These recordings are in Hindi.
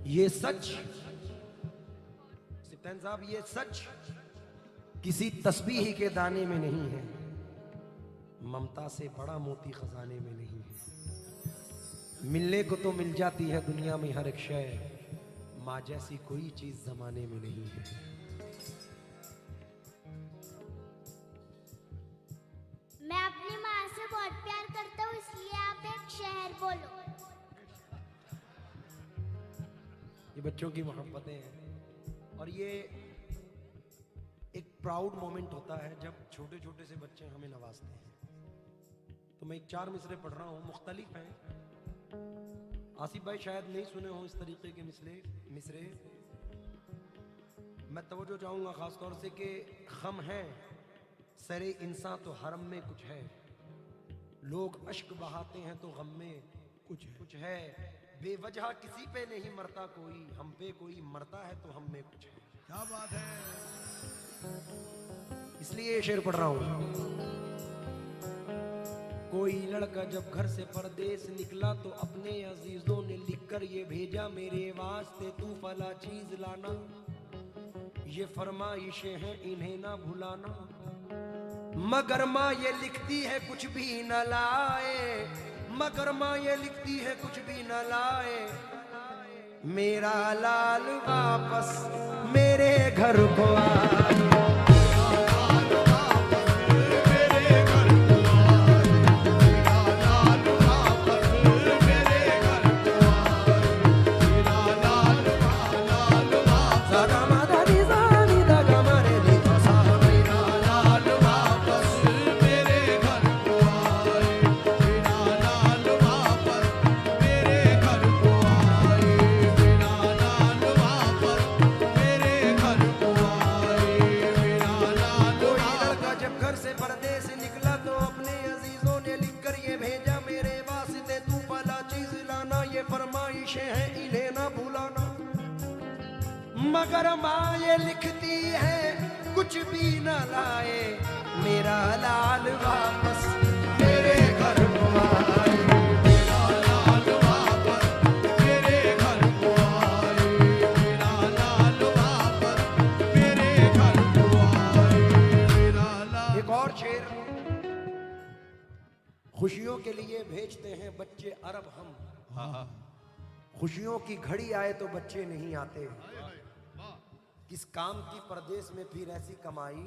ये सच सिप्तान साहब, ये सच किसी तस्बीह के दाने में नहीं है, ममता से बड़ा मोती खजाने में नहीं है। मिलने को तो मिल जाती है दुनिया में हर एक शय, माँ जैसी कोई चीज जमाने में नहीं है। मैं अपनी माँ से बहुत प्यार करता हूँ, इसलिए आप एक शेर बोलो। ये बच्चों की मोहब्बतें हैं और ये एक प्राउड मोमेंट होता है जब छोटे छोटे से बच्चे हमें नवाजते हैं। तो मैं एक 4 मिसरे पढ़ रहा हूँ, मुख्तलिफ हैं। आसिफ भाई शायद नहीं सुने हो इस तरीके के मिसरे। मैं तवज्जो चाहूँगा ख़ास तौर से कि खम है सरे इंसान तो हरम में कुछ है, लोग अश्क बहाते हैं तो गम में कुछ है, बेवजह किसी पे नहीं मरता कोई, हम पे कोई मरता है तो हम में कुछ है। क्या बात है। इसलिए ये शेर पढ़ रहा हूं। कोई लड़का जब घर से परदेस निकला तो अपने अजीजों ने लिखकर ये भेजा मेरे वास्ते, तू फला चीज लाना, ये फरमाइशें हैं इन्हें ना भुलाना। मगर माँ ये लिखती है कुछ भी न लाए, मगर माँ ये लिखती है कुछ भी न लाए, मेरा लाल वापस मेरे घर को आए। मगर माँ ये लिखती है कुछ भी न लाए, मेरा लाल वापस मेरे घर को आए, मेरा लाल वापस मेरे घर को आए, मेरा लाल वापस मेरे घर को आए, मेरा लाल। एक और शेर। खुशियों के लिए भेजते हैं बच्चे अरब हम, खुशियों की घड़ी आए तो बच्चे नहीं आते। किस काम की परदेश में फिर ऐसी कमाई,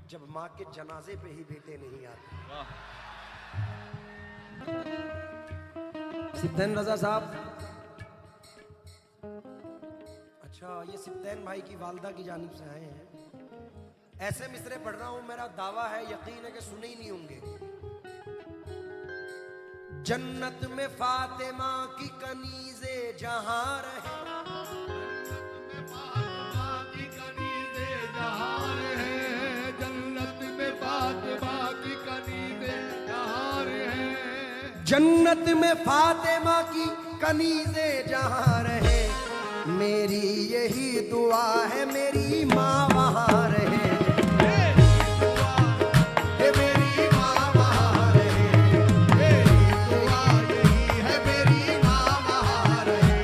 जब माँ के जनाजे पे ही बेटे नहीं आते। सिप्तान रजा साहब, अच्छा ये सिप्तान भाई की वालदा की जानिब से आए हैं। ऐसे मिसरे पढ़ रहा हूं, मेरा दावा है यकीन है कि सुने ही नहीं होंगे। जन्नत में फातिमा की कनीज़े जहां रहे, जन्नत में फातिमा की कनीज़े जहां रहे, मेरी यही दुआ है मेरी माँ वहां रहे, मेरी माँ वहां रहे, मेरी दुआ यही है मेरी माँ वहां रहे,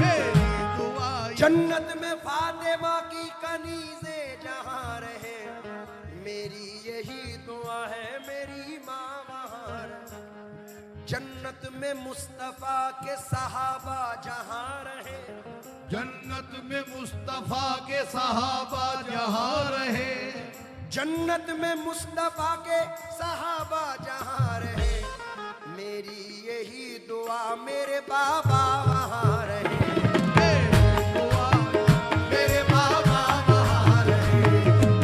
मेरी दुआ। जन्नत में फातिमा की कनीज़े जहां रहे, मेरी यही दुआ है मेरी माँ वहां रहे। जन्नत में मुस्तफा के सहाबा जहां रहे, जन्नत में मुस्तफा के सहाबा जहां रहे, जन्नत में मुस्तफा के सहाबा जहां रहे, मेरी यही दुआ मेरे बाबा वहां रहे, मेरी दुआ मेरे बाबा वहां रहे,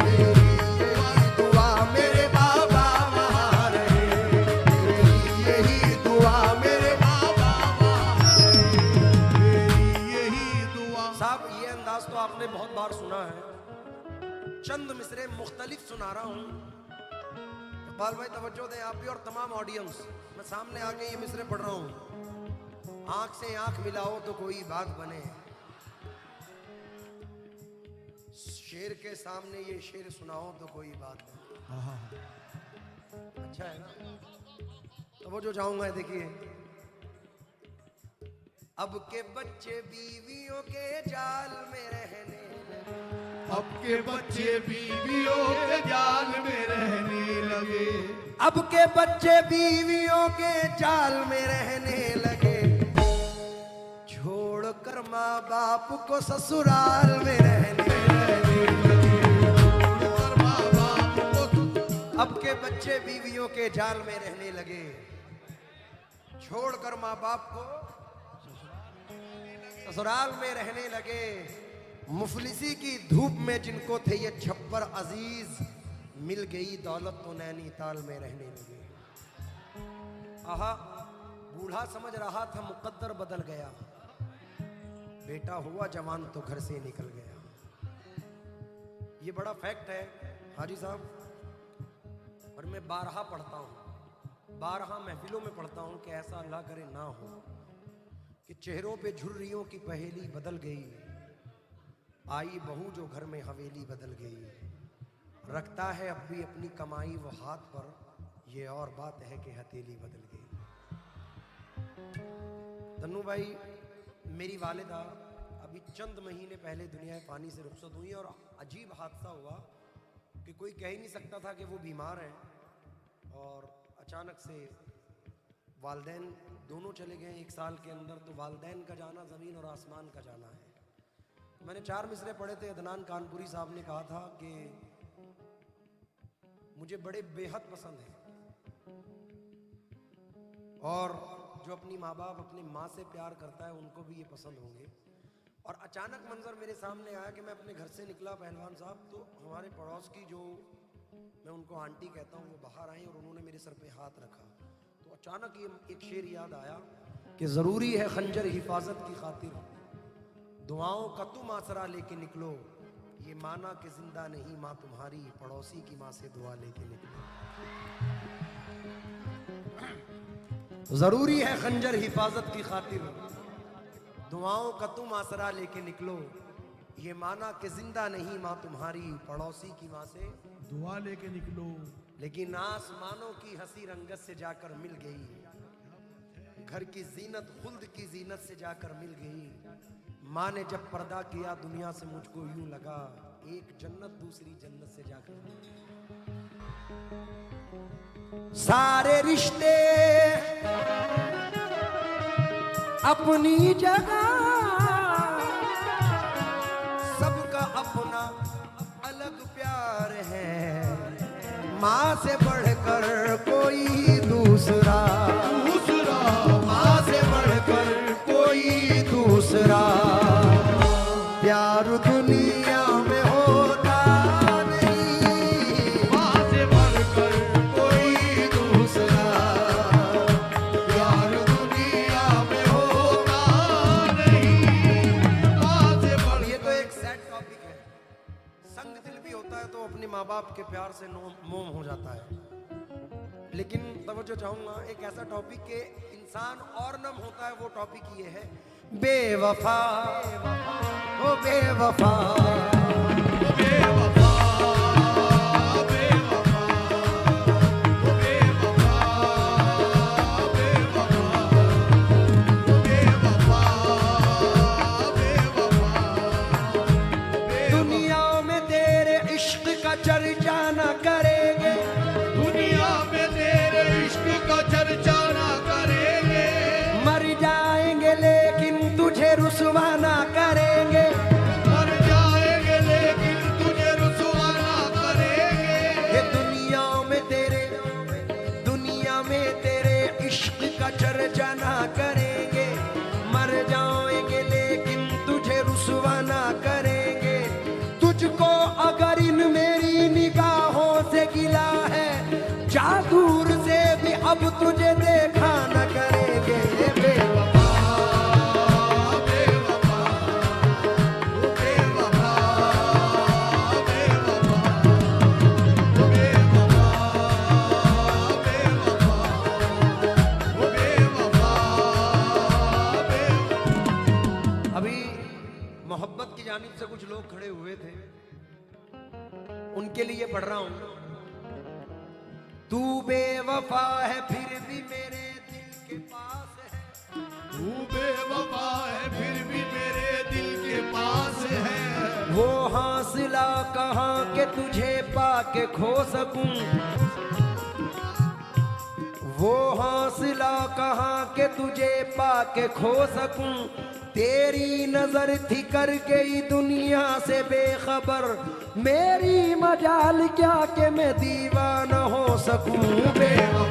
मेरी यही दुआ मेरे बाबा वहां रहे, मेरी यही दुआ मेरे बाबा वहां रहे, मेरी यही दुआ। साहब ये अंदाज तो आपने बहुत बार सुना है, चंद मिसरे मुख्तलिफ सुना रहा हूँ। इकबाल भाई तवज्जो दें आप भी और तमाम ऑडियंस। मैं सामने आके ये मिसरे पढ़ रहा हूँ। आंख से आंख मिलाओ तो कोई बात बने, शेर के सामने ये शेर सुनाओ तो कोई बात नहीं। अच्छा है ना? तवज्जो चाहूंगा, देखिए अब के बच्चे बीवियों के जाल में रहने लगे। अब के बच्चे बीवियों के जाल में रहने लगे। अब के बच्चे बीवियों के जाल में रहने लगे। छोड़कर माँ बाप को ससुराल में रहने लगे। छोड़कर माँ बाप को। अब के बच्चे बीवियों के जाल में रहने लगे। छोड़कर माँ बाप को ससुराल में रहने लगे। मुफलिसी की धूप में जिनको थे ये छप्पर अजीज, मिल गई दौलत तो नैनीताल में रहने लगे। आहा, बूढ़ा समझ रहा था मुकद्दर बदल गया, बेटा हुआ जवान तो घर से निकल गया। ये बड़ा फैक्ट है हाजी साहब, और मैं बारहा पढ़ता हूँ, बारहा महफिलों में पढ़ता हूँ कि ऐसा अल्लाह करे ना हो कि चेहरों पे झुर्रियों की पहेली बदल गई, आई बहू जो घर में हवेली बदल गई। रखता है अब भी अपनी कमाई वो हाथ पर, ये और बात है कि हथेली बदल गई। तन्नू भाई, मेरी वालिदा अभी चंद महीने पहले दुनिया फानी से रुखसत हुई और अजीब हादसा हुआ कि कोई कह ही नहीं सकता था कि वो बीमार हैं, और अचानक से वालदैन दोनों चले गए 1 साल के अंदर। तो वालदैन का जाना ज़मीन और आसमान का जाना है। मैंने 4 मिसरे पढ़े थे, अदनान कानपुरी साहब ने कहा था कि मुझे बड़े बेहद पसंद है, और जो अपनी माँ बाप अपनी माँ से प्यार करता है उनको भी ये पसंद होंगे। और अचानक मंजर मेरे सामने आया कि मैं अपने घर से निकला पहलवान साहब, तो हमारे पड़ोस की जो मैं उनको आंटी कहता हूँ वो बाहर आई और उन्होंने मेरे सर पे हाथ रखा। तो अचानक ये एक शेर याद आया कि ज़रूरी है खंजर हिफाजत की खातिर, दुआओं का तुम आसरा लेके निकलो, ये माना कि जिंदा नहीं माँ तुम्हारी, पड़ोसी की माँ से दुआ लेके निकलो। जरूरी है खंजर हिफाजत की खातिर, दुआओं का तुम आसरा लेके निकलो, ये माना कि जिंदा नहीं माँ तुम्हारी, पड़ोसी की माँ से दुआ लेके निकलो। लेकिन आसमानों की हंसी रंगत से जाकर मिल गई, घर की जीनत खुल्द की जीनत से जाकर मिल गई। माँ ने जब पर्दा किया दुनिया से मुझको यूं लगा, एक जन्नत दूसरी जन्नत से जाकर मिल गई। सारे रिश्ते अपनी जगह, सबका अपना अलग प्यार है, माँ से बढ़कर कोई दूसरा, माँ से बढ़कर कोई दूसरा प्यार दुनिया में होता नहीं, माँ से बढ़कर कोई दूसरा प्यार दुनिया में होता नहीं, माँ से बढ़। ये तो एक सैड टॉपिक है, संग दिल भी होता है तो अपने माँ बाप के प्यार से मोम हो जाता है। लेकिन तवज्जो चाहूंगा, एक ऐसा टॉपिक के इंसान और नम होता है, वो टॉपिक ये है बेवफा, ओ बेवफा, बेवफा, बेवफा, बेवफा, बेवफा, बेवफा। दुनिया में तेरे इश्क का चर्चा न करेंगे, दुनिया में तेरे इश्क का चर्चा ना करेंगे, मर जाएंगे लेकिन तुझे रुसवा ना करेंगे, मर जाएंगे लेकिन तुझे रुसवा ना करेंगे। ये दुनिया में तेरे इश्क का चर्चा ना करेंगे, मर जाएंगे लेकिन तुझे रुसवा ना करेंगे। तुझको अगर इन मेरी निगाहों से गिला है, जा दूर से भी अब तुझे देखा न करेंगे। ये बेवफा, बेवफा, बेवफा, बेवफा, बेवफा, बेवफा, बेवफा। अभी मोहब्बत की जानिब से कुछ लोग खड़े हुए थे, उनके लिए पढ़ रहा हूं। तू बेवफा है फिर भी मेरे दिल के पास है, तू बेवफा है फिर भी मेरे दिल के पास है। वो हासिला कहाँ के तुझे पाके खो सकूं, वो हौसला कहाँ के तुझे पाके खो सकूं। तेरी नजर थी कर गई दुनिया से बेखबर, मेरी मजाल क्या कि मैं दीवाना हो सकूं। बेवफा